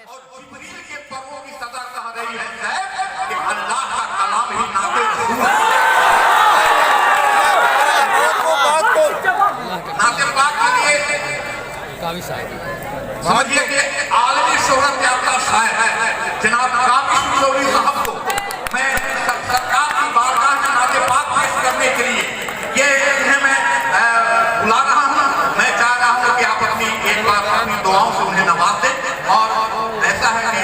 اور جبریل کے پروں کی صدا کہہ رہی ہے کہ اللہ کا کلام ہی ناطق رسول ہے۔ ناطق پاک کے لیے سمجھئے کہ عالمی شہرت یافتہ شاعر ہے جناب کامل شوری صاحب کو میں سرکار کی بارگاہ میں ناطق پاک پیش کرنے کے لیے یہ انہیں میں بلا رہا ہوں۔ میں چاہ رہا ہوں کہ آپ اپنی ایک بار اپنی دعاؤں سے انہیں نواز دیں، اور ایسا ہے کہ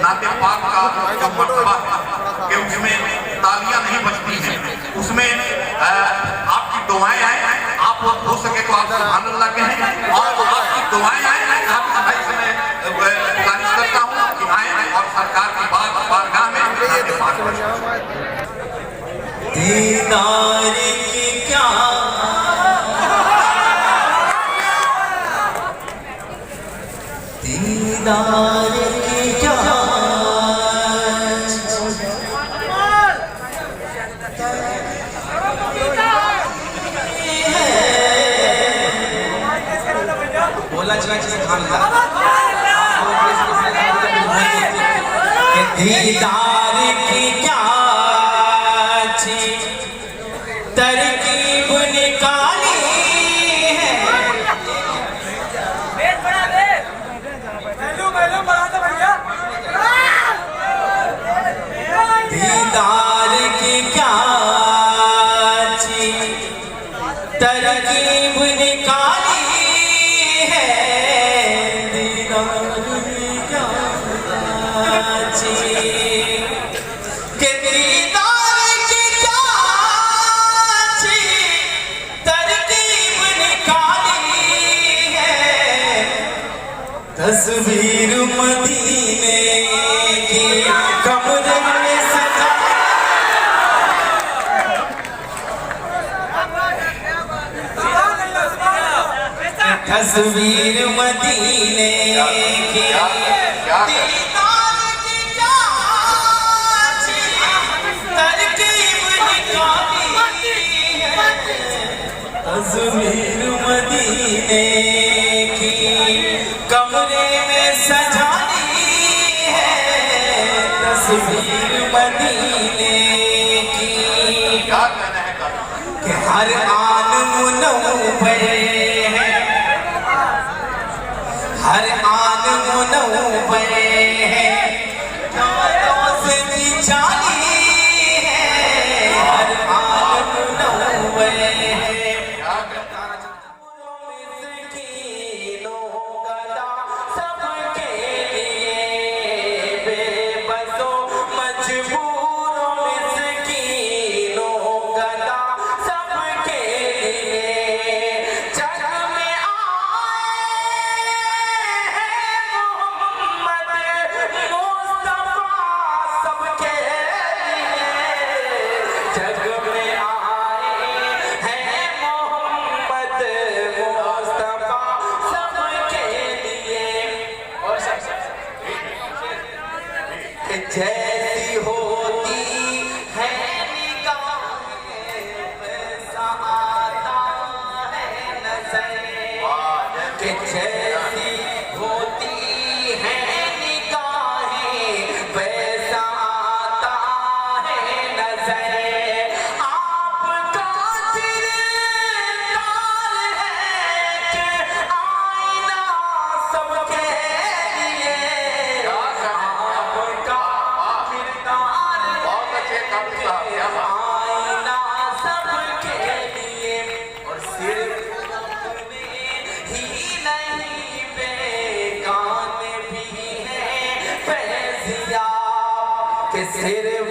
ناطق پاک کا جو مرتبہ ہے کہ اس میں تالیاں نہیں بجتی ہیں، اس میں آپ کی دعائیں آئیں، آپ ہو سکے تو آپ سبحان اللہ کہیں، اور آپ کی دعائیں آئیں، آپ بھائی سے میں گزارش کرتا ہوں کہ آئیں اور سرکار کی بارگاہ میں ناطق پاک دیدار کی کیا دیدار کی کیا بولا چلا چیزیں کھان لگا دیدار کی کیا ترکیب نکالی ہے دیدار کی کیا ترکیب نکالی ہے دیدار کی کیا کہ دیدار کی کیا ترکیب نکالی ہے تصویر مدینے کی کمرے میں سجا تصویر مدینے کی دیدار کی کیا ترکیب نکالی ہے تصویر مدینے کی کمرے میں سجانی ہے تصویر مدینے کی کہ ہر آن منور ہے ہر آن منور ہے جانوں سے بھی جانی ہے ہر آن منور ہے مسکینوں گدا سب کے لیے بے بسوں مجبوروں مسکینوں گدا سب کے لیے جگ میں جیسی ہوتی ہے نگاہیں ویسا آتا ہے نظر کہ جیسی ہوتی ہے نگاہیں ویسا آتا ہے نظر آپ کا کردار ہے کہ آئینہ سب کے لیے آئینہ سب کے لیے اور صرف اپنے ہی نہیں بیگانے بھی ہیں فیضیاب کہ صرف